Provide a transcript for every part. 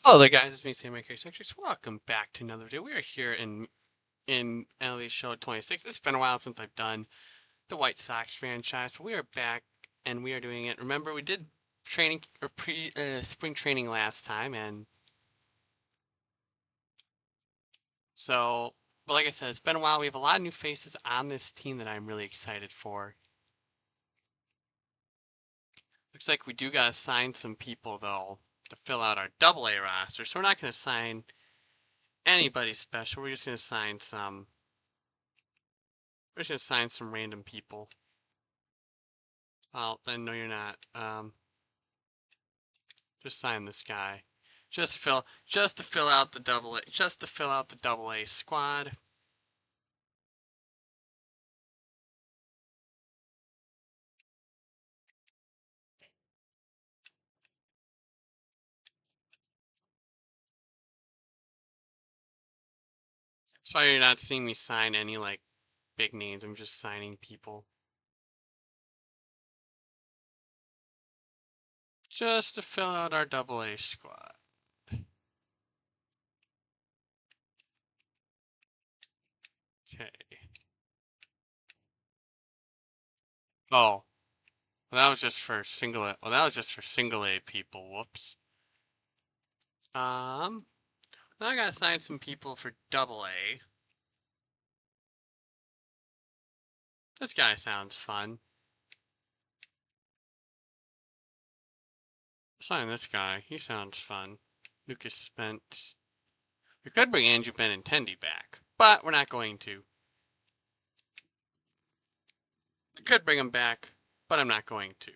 Hello there, guys. It's me, Sam X. Welcome back to another video. We are here in MLB Show 26. It's been a while since I've done the White Sox franchise, but we are back and we are doing it. Remember, we did training or spring training last time, and so. But like I said, it's been a while. We have a lot of new faces on this team that I'm really excited for. Looks like we do gotta sign some people though to fill out our AA roster. So we're not gonna sign anybody special. We're just gonna sign some. We're just gonna sign some random people. Well, then no, you're not. Just sign this guy. Just to fill out the double A squad. Sorry you're not seeing me sign any like big names. I'm just signing people. Just to fill out our double A squad. Okay. Oh, well, that was just for single A. Well, that was just for single A people. Whoops. Um, now I gotta sign some people for double A. This guy sounds fun. Sign this guy. He sounds fun. Lucas Spent. We could bring Andrew Benintendi back, but we're not going to. We could bring him back, but I'm not going to.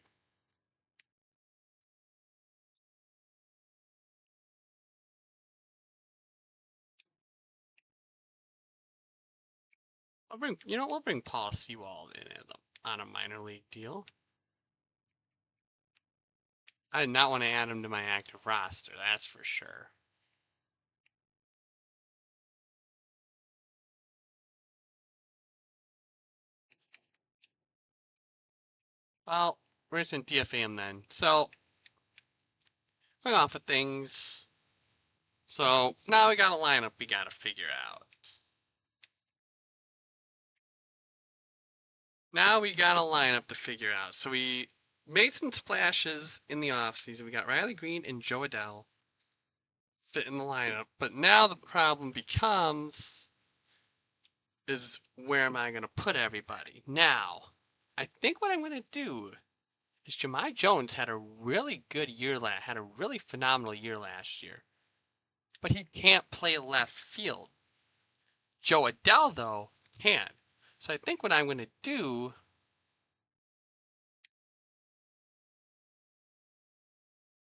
We'll bring Paul Sewald in on a minor league deal. I did not want to add him to my active roster, that's for sure. Well, we're just going to DFA him then. So, going off of things. So, now we got a lineup we got to figure out. Now we got a lineup to figure out. So we made some splashes in the offseason. We got Riley Green and Joe Adell fit in the lineup. But now the problem becomes is where am I going to put everybody? Now, I think what I'm going to do is Jahmai Jones had a really good year had a really phenomenal year last year. But he can't play left field. Joe Adell, though, can. So I think what I'm going to do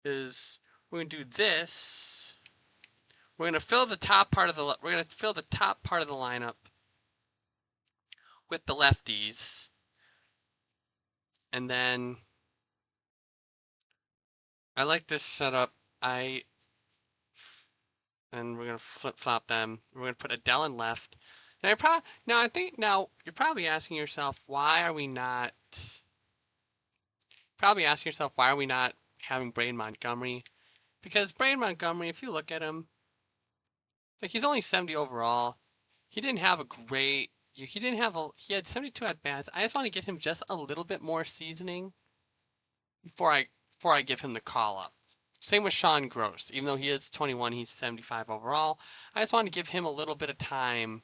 is we're going to do this. We're going to fill the top part of the lineup with the lefties. And then I like this setup. And we're gonna flip flop them. We're gonna put Adele in left. I think now you're probably asking yourself why are we not having Braden Montgomery? Because Braden Montgomery, if you look at him, like he's only 70 overall. He didn't have a great. He had 72 at bats. I just want to get him just a little bit more seasoning before I give him the call up. Same with Sean Gross. Even though he is 21, he's 75 overall. I just want to give him a little bit of time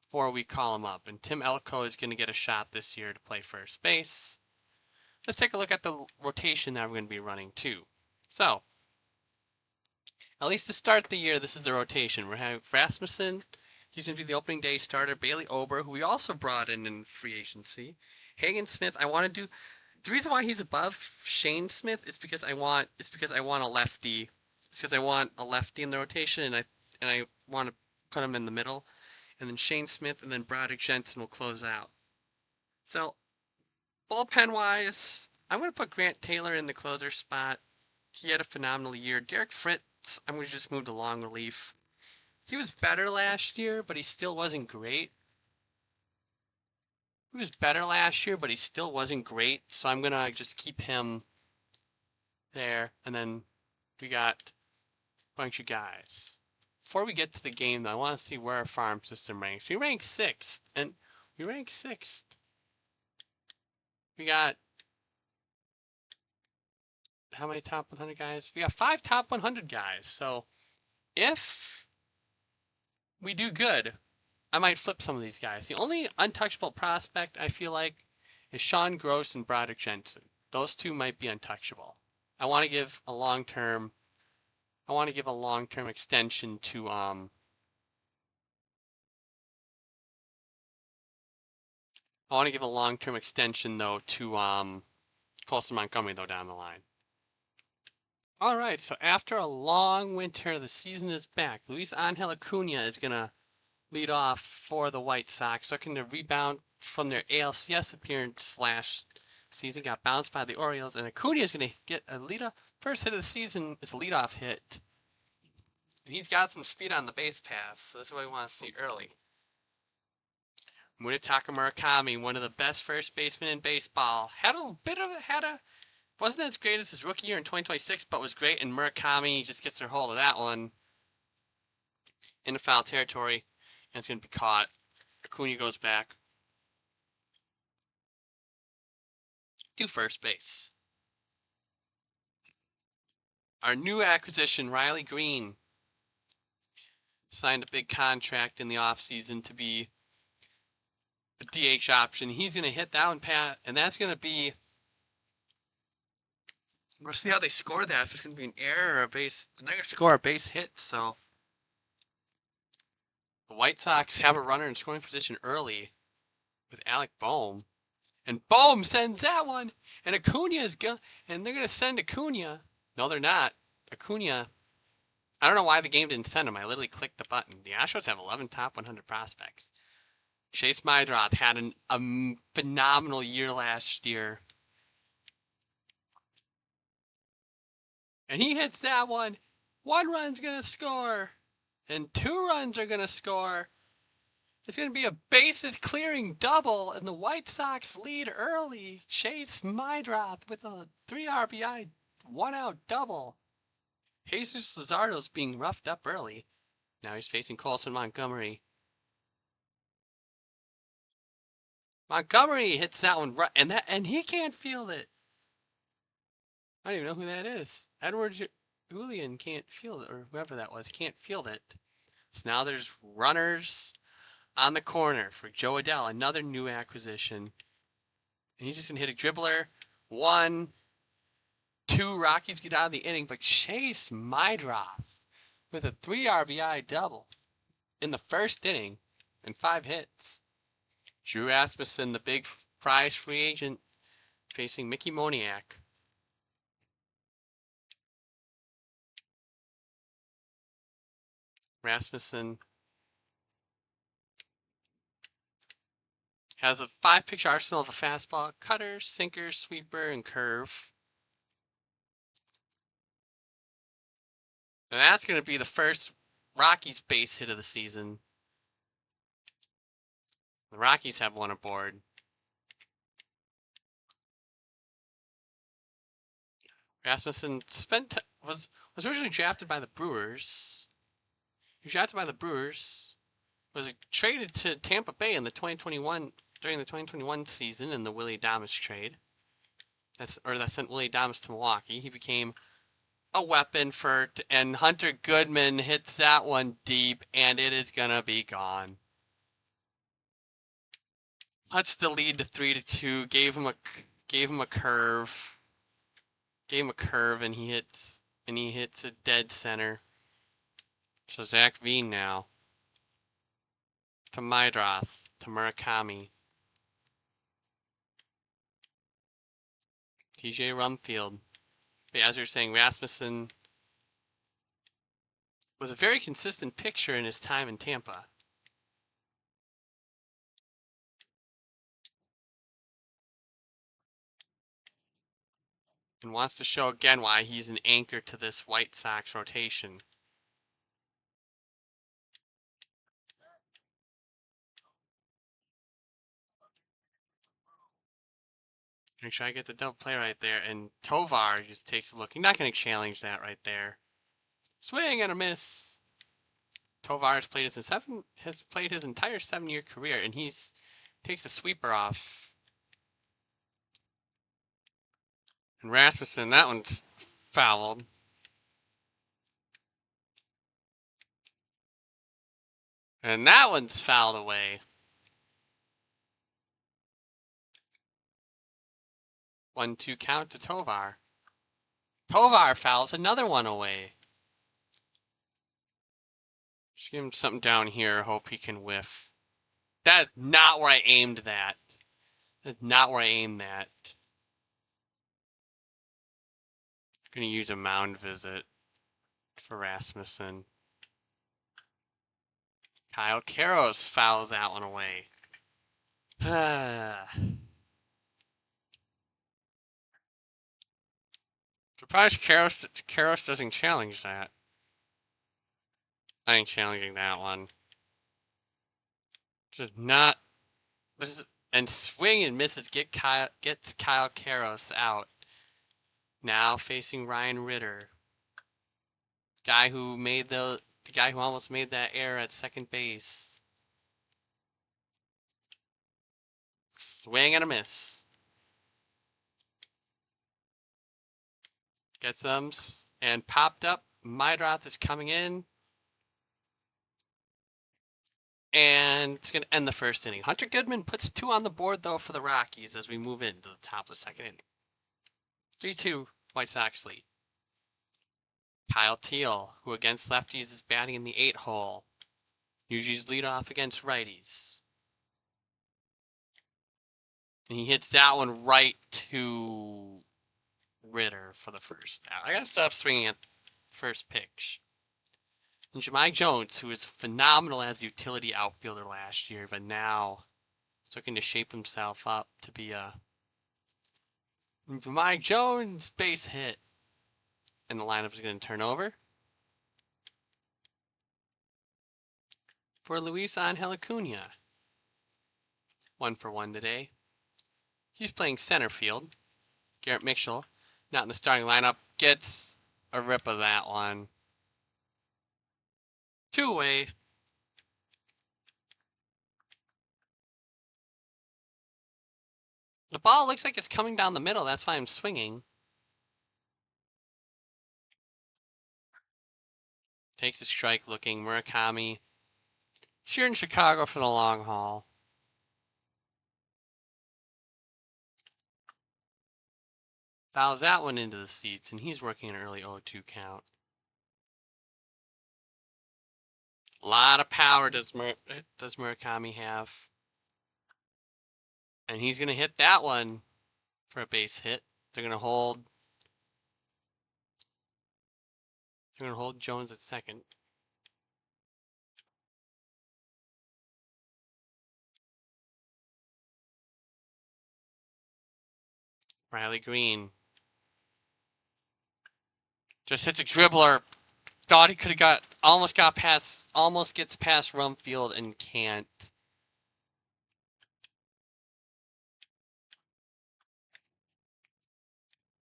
before we call him up. And Tim Elko is going to get a shot this year to play first base. Let's take a look at the rotation that we're going to be running too. So, at least to start the year, this is the rotation. We're having Rasmussen. He's going to be the opening day starter. Bailey Ober, who we also brought in free agency. Hagen Smith. The reason why he's above Shane Smith is because I want a lefty. It's because I want a lefty in the rotation, and I want to put him in the middle, and then Shane Smith, and then Broderick Jensen will close out. So bullpen wise, I'm going to put Grant Taylor in the closer spot. He had a phenomenal year. Derek Fritz, I'm going to just move to long relief. He was better last year, but he still wasn't great. He was better last year, but he still wasn't great. So I'm going to just keep him there. And then We got a bunch of guys. Before we get to the game, though, I want to see where our farm system ranks. We rank 6th, and we rank 6th. We got how many top 100 guys? We got 5 top 100 guys. So if we do good, I might flip some of these guys. The only untouchable prospect I feel like is Sean Gross and Broderick Jensen. Those two might be untouchable. I want to give a long-term. I want to give a long-term extension to I want to give a long-term extension though to Colson Montgomery though down the line. All right, so after a long winter, the season is back. Luis Angel Acuna is gonna lead off for the White Sox, looking to rebound from their ALCS appearance last season. Got bounced by the Orioles, and Acuna is gonna get a first hit of the season is a leadoff hit. And he's got some speed on the base paths, so that's what we want to see early. Munetaka Murakami, one of the best first basemen in baseball, wasn't as great as his rookie year in 2026, but was great. And Murakami just gets a hold of that one in the foul territory, and it's going to be caught. Acuna goes back to first base. Our new acquisition, Riley Green, signed a big contract in the offseason to be a DH option. He's going to hit that one, Pat, and that's going to be. We'll see how they score that. If it's going to be an error or a base, they're going to score a base hit. So the White Sox have a runner in scoring position early with Alec Boehm, and Boehm sends that one. And and they're going to send Acuna. No, they're not. Acuna. I don't know why the game didn't send him. I literally clicked the button. The Astros have 11 top 100 prospects. Chase Mydroth had a phenomenal year last year. And he hits that one. 1 run's going to score. And 2 runs are going to score. It's going to be a bases clearing double. And the White Sox lead early. Chase Mydroth with a 3 RBI, 1 out double. Jesus Luzardo's being roughed up early. Now he's facing Colson Montgomery. Montgomery hits that one right, and he can't field it. I don't even know who that is. Edward Julian can't field it, or whoever that was can't field it. So now there's runners on the corner for Joe Adell, another new acquisition. And he's just gonna hit a dribbler. 1, 2 Rockies get out of the inning, but Chase Mydroth with a 3 RBI double in the first inning and 5 hits. Drew Rasmussen, the big prize free agent, facing Mickey Moniak. Rasmussen has a 5-pitch arsenal of a fastball, cutter, sinker, sweeper, and curve. And that's going to be the first Rockies base hit of the season. The Rockies have one aboard. Rasmussen was originally drafted by the Brewers. He was drafted by the Brewers. Was traded to Tampa Bay in the 2021 during the 2021 season in the Willie Adames trade. That sent Willie Adames to Milwaukee. He became a weapon and Hunter Goodman hits that one deep, and it is gonna be gone. Cuts the lead to 3-2. Gave him a curve. Gave him a curve, and he hits a dead center. So Zach Veen now to Mydroth to Murakami. TJ Rumfield. But as you're saying, Rasmussen was a very consistent pitcher in his time in Tampa. And wants to show again why he's an anchor to this White Sox rotation. Make sure I get the double play right there. And Tovar just takes a look. You're not going to challenge that right there. Swing and a miss. Tovar has played his entire 7-year career, and he's takes a sweeper off. And Rasmussen, that one's fouled. And that one's fouled away. 1-2 count to Tovar. Tovar fouls another one away. Just give him something down here. Hope he can whiff. That's not where I aimed that. That's not where I aimed that. I'm going to use a mound visit for Rasmussen. Kyle Karros fouls that one away. Surprised Karros doesn't challenge that. I ain't challenging that one. Just not. And swing and misses gets Kyle Karros out. Now facing Ryan Ritter. Guy who made the guy who almost made that error at second base. Swing and a miss. Gets them and popped up. Mydroth is coming in. And it's going to end the first inning. Hunter Goodman puts 2 on the board, though, for the Rockies as we move into the top of the second inning. 3-2, White Sox lead. Kyle Teal, who against lefties is batting in the 8 hole. Usually lead off against righties. And he hits that one right to Ritter for the first out. I got to stop swinging at first pitch. And Jahmai Jones, who was phenomenal as a utility outfielder last year, but now is looking to shape himself up to be a Jahmai Jones base hit. And the lineup is going to turn over for Luis Angel Acuna. 1-for-1 today. He's playing center field. Garrett Mitchell, not in the starting lineup, gets a rip of that one. 2-way. The ball looks like it's coming down the middle. That's why I'm swinging. Takes a strike looking. Murakami. Here in Chicago for the long haul. Fouls that one into the seats, and he's working an early 0-2 count. A lot of power does Murakami have. And he's going to hit that one for a base hit. They're going to hold Jones at second. Riley Green just hits a dribbler. Thought he could have almost gets past Rumfield and can't.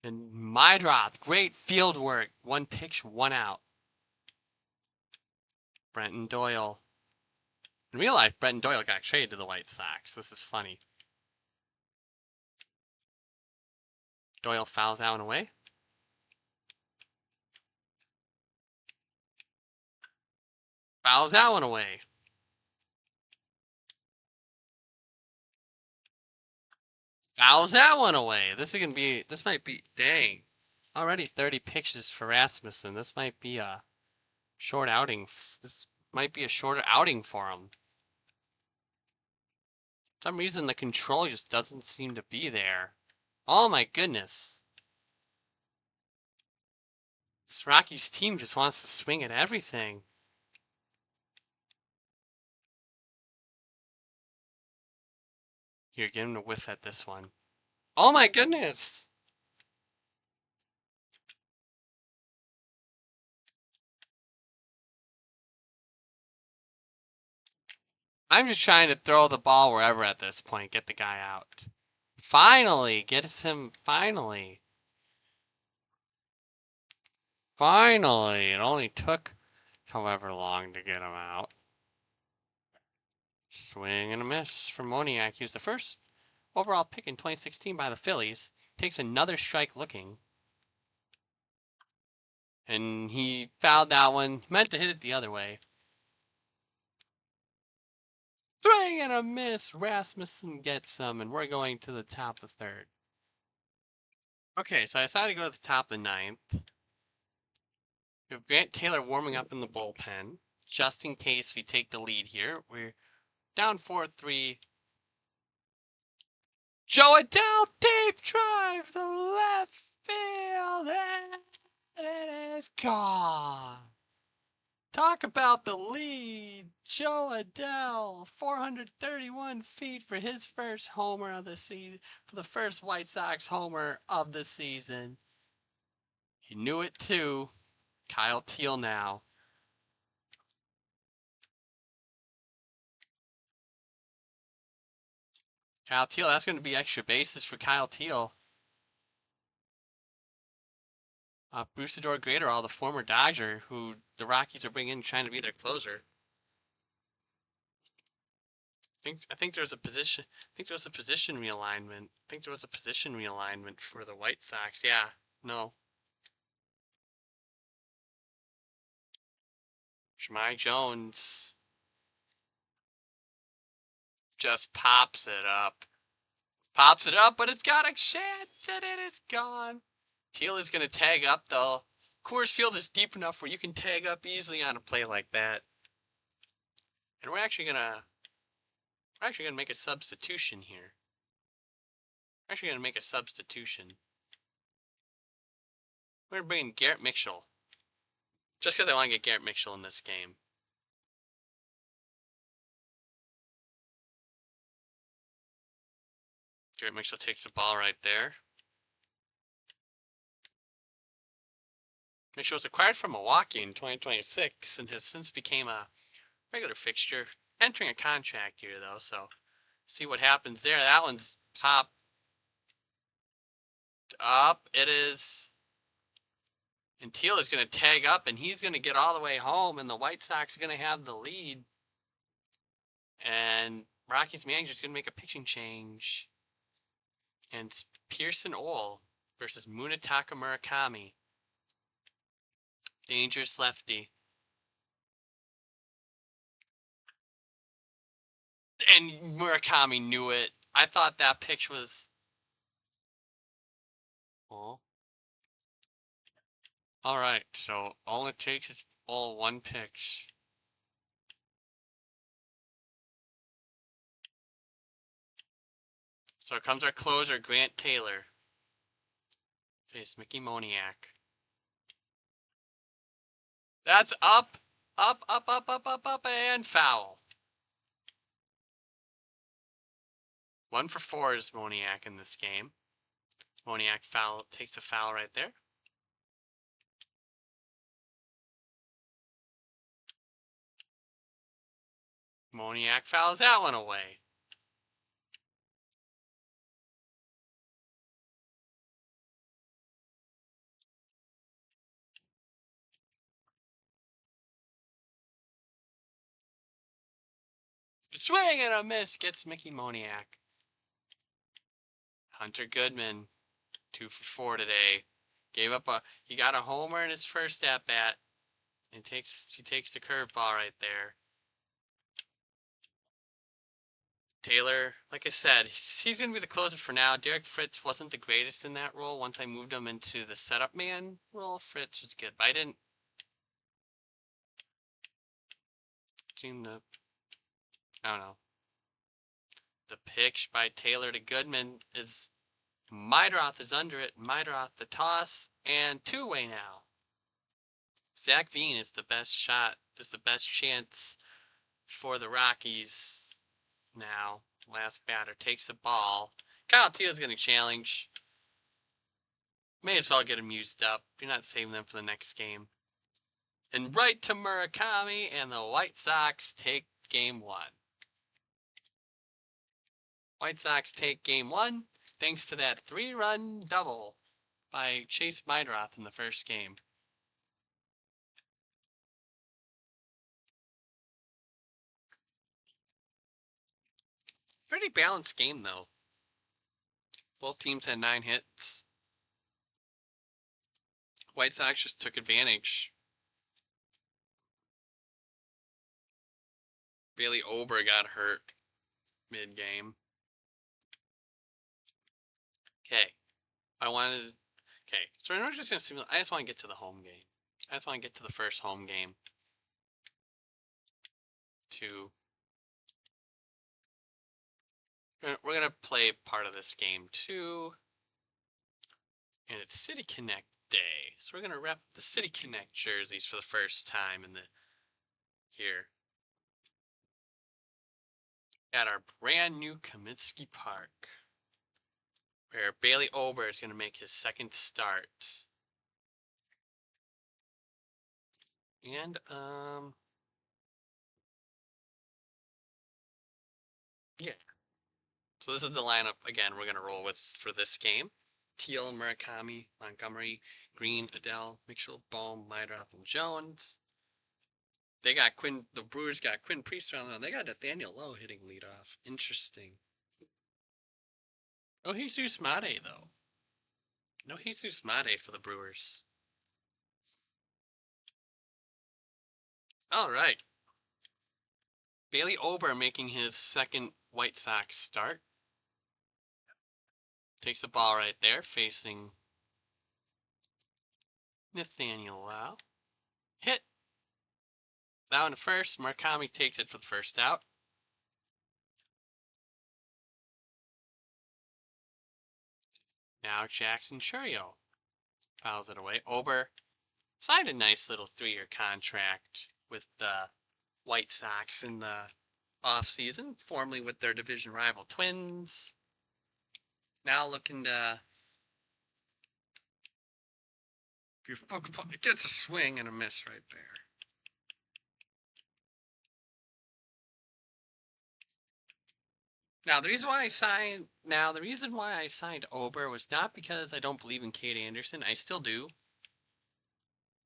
And Mydroth, great field work. 1 pitch, 1 out. Brenton Doyle. In real life, Brenton Doyle got traded to the White Sox. This is funny. Doyle fouls out and away. Fouls that one away. Fouls that one away. This might be, dang. Already 30 pitches for Rasmussen. This might be a short outing. This might be a shorter outing for him. For some reason, the control just doesn't seem to be there. Oh my goodness. This Rockies team just wants to swing at everything. Here, get him to whiff at this one. Oh my goodness! I'm just trying to throw the ball wherever at this point, get the guy out. Finally, gets him. Finally. Finally. It only took however long to get him out. Swing and a miss from Moniak. He was the first overall pick in 2016 by the Phillies. Takes another strike looking. And he fouled that one. Meant to hit it the other way. Swing and a miss. Rasmussen gets some, and we're going to the top of the third. Okay, so I decided to go to the top of the ninth. We have Grant Taylor warming up in the bullpen, just in case we take the lead here. We're down 4-3. Joe Adele, deep drive to left field, and it is gone. Talk about the lead. Joe Adele, 431 feet for his first homer of the season, for the first White Sox homer of the season. He knew it too. Kyle Teel now. Kyle Teel, that's going to be extra bases for Kyle Teel. Brusador Graterol, the former Dodger, who the Rockies are bringing in trying to be their closer. I think there was a position. I think there was a position realignment. I think there was a position realignment for the White Sox. Yeah, no. Jahmai Jones just pops it up. Pops it up, but it's got a chance, and it is gone. Teel is going to tag up, though. Coors Field is deep enough where you can tag up easily on a play like that. And we're actually gonna make a substitution here. We're actually gonna make a substitution. We're gonna bring in Garrett Mitchell. Just because I want to get Garrett Mitchell in this game. Garrett Mitchell takes the ball right there. Mitchell was acquired from Milwaukee in 2026 and has since became a regular fixture. Entering a contract here, though, so see what happens there. That one's popped up. It is. And Teel is going to tag up, and he's going to get all the way home, and the White Sox are going to have the lead. And Rockies manager is going to make a pitching change. And it's Pearson Ole versus Munetaka Murakami. Dangerous lefty. And Murakami knew it. I thought that pitch was... Oh. Alright, so all it takes is all one pitch. So comes our closer, Grant Taylor. Face Mickey Moniak. That's up, and foul. 1 for 4 is Moniak in this game. Moniak takes a foul right there. Moniak fouls that one away. Swing and a miss gets Mickey Moniak. Hunter Goodman, 2 for 4 today. He got a homer in his first at bat. And he takes the curveball right there. Taylor, like I said, he's going to be the closer for now. Derek Fritz wasn't the greatest in that role. Once I moved him into the setup man role, Fritz was good. But I didn't seem to, I don't know. The pitch by Taylor to Goodman is, Meidroth is under it. Meidroth the toss, and two-way now. Zach Veen is the best chance for the Rockies now. Last batter takes the ball. Kyle Teel is going to challenge. May as well get him used up. You're not saving them for the next game. And right to Murakami, and the White Sox take game 1. White Sox take game 1. thanks to that 3-run double by Chase Meidroth in the first game. Pretty balanced game, though. Both teams had 9 hits. White Sox just took advantage. Bailey Ober got hurt mid-game. Okay. So we're just going to simulate. I just want to get to the home game. I just want to get to the first home game. We're going to play part of this game, too. And it's City Connect Day. So we're going to rep the City Connect jerseys for the first time here. At our brand new Comiskey Park, where Bailey Ober is going to make his second start. And, yeah. So this is the lineup, again, we're going to roll with for this game. Teal, Murakami, Montgomery, Green, Adele, Mitchell, Baum, Meidroth, and Jones. The Brewers got Quinn Priester on them. They got Nathaniel Lowe hitting leadoff. Interesting. No Jesus Mate, though. No Jesus Mate for the Brewers. All right. Bailey Ober making his second White Sox start. Takes the ball right there, facing Nathaniel Lowe. Hit. Now in the first, Murakami takes it for the first out. Now Jackson Churio fouls it away. Ober signed a nice little 3-year contract with the White Sox in the offseason, formerly with their division rival Twins. Now looking to... It gets a swing and a miss right there. Now the reason why I signed Ober was not because I don't believe in Cade Anderson. I still do.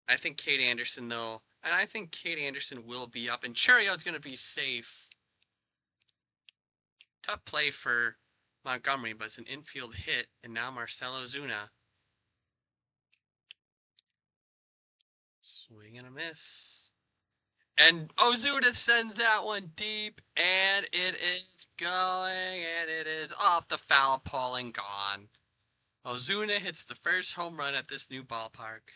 I think Cade Anderson, though, and I think Cade Anderson will be up, and Churio's going to be safe. Tough play for Montgomery, but it's an infield hit, and now Marcell Ozuna. Swing and a miss. And Ozuna sends that one deep, and it is going, and it is off the foul pole and gone. Ozuna hits the first home run at this new ballpark.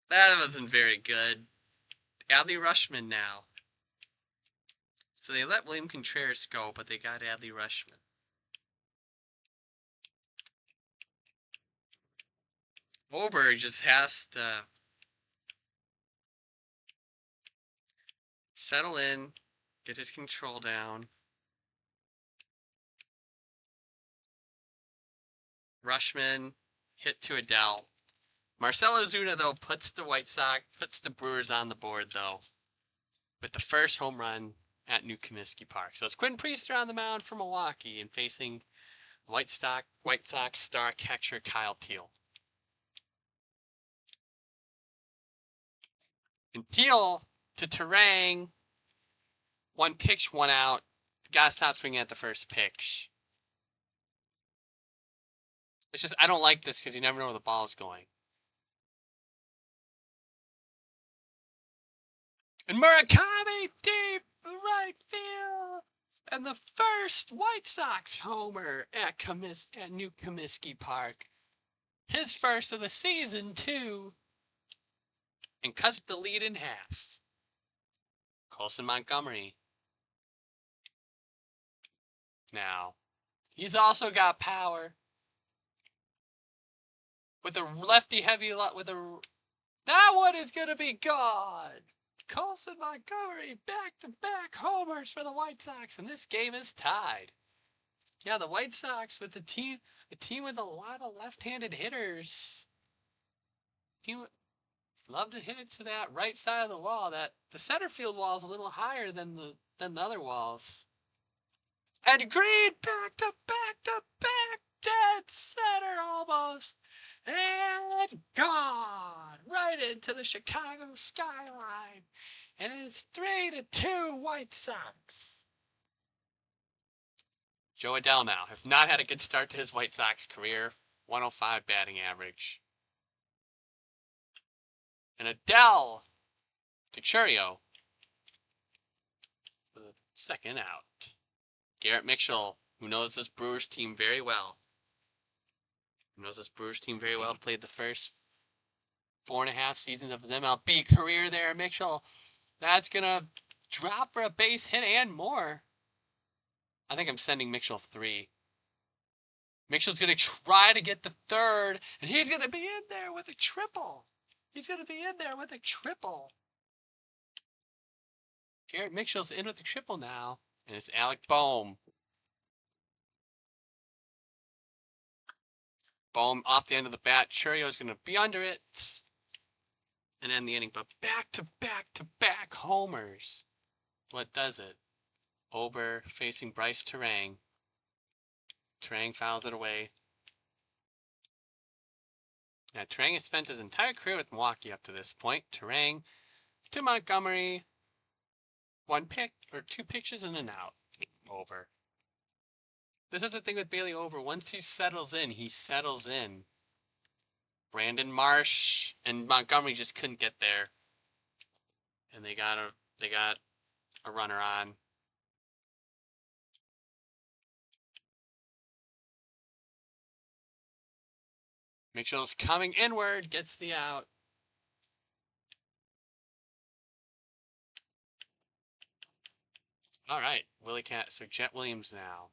That wasn't very good. Adley Rutschman now. So they let William Contreras go, but they got Adley Rutschman. Ober just has to settle in, get his control down. Rutschman hit to Adele. Marcell Ozuna, though, puts the Brewers on the board, though, with the first home run at New Comiskey Park. So it's Quinn Priester on the mound for Milwaukee and facing White Sox star catcher Kyle Teal. And Teal to Terang. 1 pitch, 1 out. Gotta stop swinging at the first pitch. It's just, I don't like this because you never know where the ball's going. And Murakami deep right field. And the first White Sox homer at New Comiskey Park. His first of the season, too. And cuts the lead in half. Colson Montgomery. Now, he's also got power. With a lefty heavy that one is going to be gone. Colson Montgomery back-to-back homers for the White Sox, and this game is tied. Yeah, the White Sox with a team with a lot of left-handed hitters. Love to hit it to that right side of the wall. That the center field wall is a little higher than the other walls. And Green back to back, dead center almost. And gone right into the Chicago skyline. And it's 3-2 White Sox. Joe Adell now has not had a good start to his White Sox career. 105 batting average. And Adell to Churio for the second out. Garrett Mitchell, who knows this Brewers team very well. Played the first 4.5 seasons of his MLB career there. Mitchell, that's going to drop for a base hit and more. I think I'm sending Mitchell 3. Mitchell's going to try to get the third, and he's going to be in there with a triple. Garrett Mitchell's in with the triple now, and it's Alec Boehm. Boehm off the end of the bat. Churio's going to be under it and end the inning. But back homers. What does it? Ober facing Bryce Terang. Terang fouls it away. Now, Terang has spent his entire career with Milwaukee up to this point. Terang to Montgomery. 1 pick or 2 pitches and an out. Over. This is the thing with Bailey Ober. Once he settles in. Brandon Marsh and Montgomery just couldn't get there. And they got a runner on. Mitchell's coming inward, gets the out. All right, so Jet Williams now.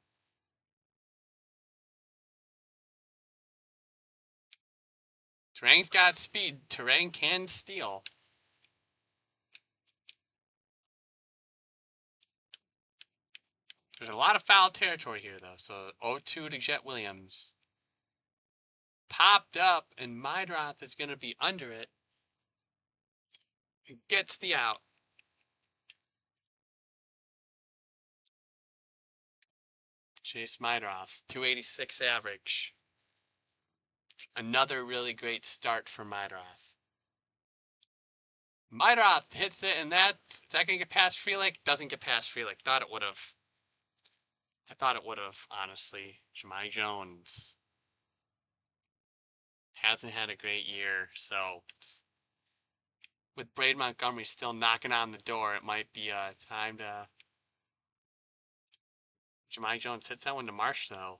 Terang's got speed. Terang can steal. There's a lot of foul territory here, though. So 0-2 to Jet Williams. Popped up, and Meidroth is going to be under it. Gets the out. Chase Meidroth, 286 average. Another really great start for Meidroth. Meidroth hits it, and is that going to get past Frelick? Doesn't get past Frelick. I thought it would have, honestly. Jahmai Jones hasn't had a great year, so with Braid Montgomery still knocking on the door, it might be time to... Jahmai Jones hits that one to Marsh, though.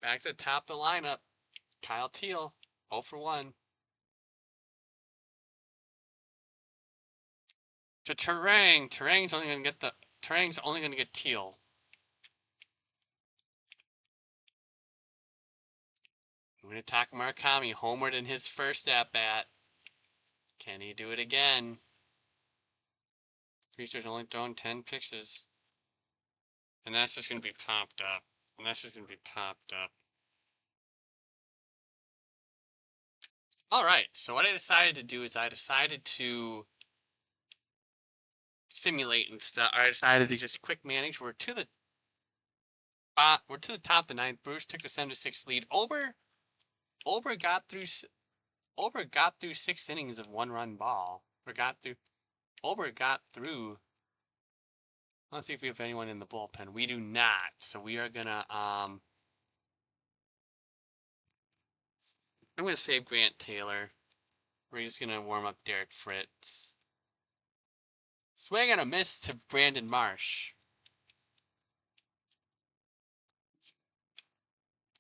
Back to the top of the lineup. Kyle Teal, 0 for 1. To Terang. Terang's only going to get Teal. Munetaka Murakami homered in his first at-bat. Can he do it again? Creasture's only thrown 10 pitches. And that's just going to be popped up. Alright, so what I decided to do is I decided to simulate and stuff. I decided to just quick manage. We're to the top of the ninth. Brewers took the 7-6 lead. Ober got through 6 innings of 1-run ball. Ober got through. Let's see if we have anyone in the bullpen. We do not. So we are gonna I'm gonna save Grant Taylor. We're just gonna warm up Derek Fritz. Swing and a miss to Brandon Marsh.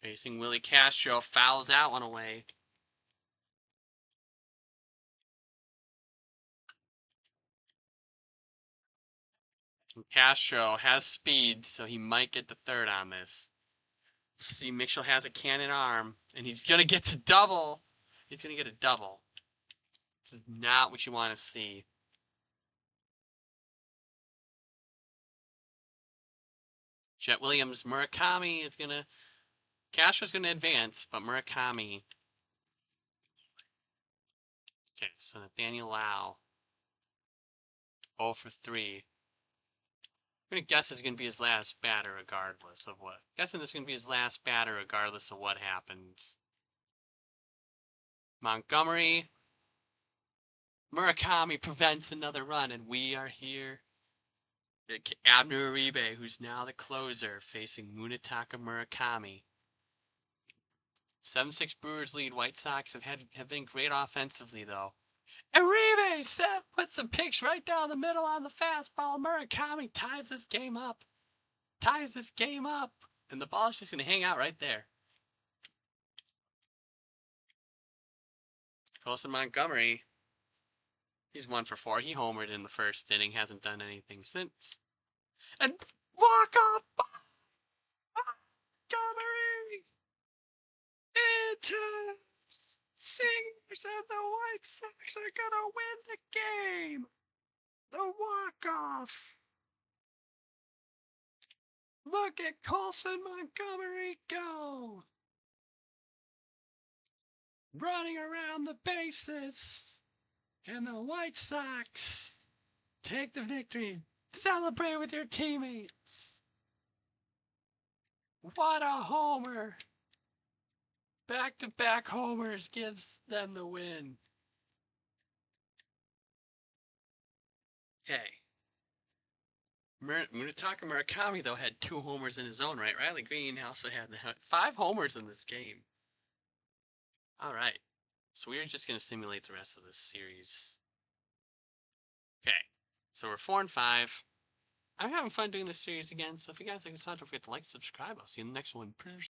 Facing Willie Castro, fouls that one away. And Castro has speed, so he might get the third on this. See, Mitchell has a cannon arm, and he's gonna get to double. He's gonna get a double. This is not what you want to see. Jet Williams, Murakami is gonna... Castro's gonna advance, but Murakami Okay, so Nathaniel Lau, 0 for 3. I'm gonna guess this is gonna be his last batter, regardless of what. Guessing this is gonna be his last batter, regardless of what happens. Montgomery, Murakami prevents another run, and we are here. Abner Uribe, who's now the closer, facing Munetaka Murakami. 7-6 Brewers lead. White Sox have been great offensively, though. Uribe puts the pitch right down the middle on the fastball. Murakami ties this game up. And the ball's just going to hang out right there. Colson Montgomery, he's 1 for 4. He homered in the first inning, hasn't done anything since. And walk-off Montgomery into Singers, and the White Sox are going to win the game. The walk-off. Look at Colson Montgomery go. Running around the bases. And the White Sox take the victory. Celebrate with your teammates. What a homer. Back-to-back homers gives them the win. Hey. Munetaka Murakami, though, had 2 homers in his own right. Riley Green also had 5 homers in this game. All right. So we're just going to simulate the rest of this series. Okay. So we're 4 and 5. I'm having fun doing this series again. So if you guys like this, don't forget to like, subscribe. I'll see you in the next one. Peace.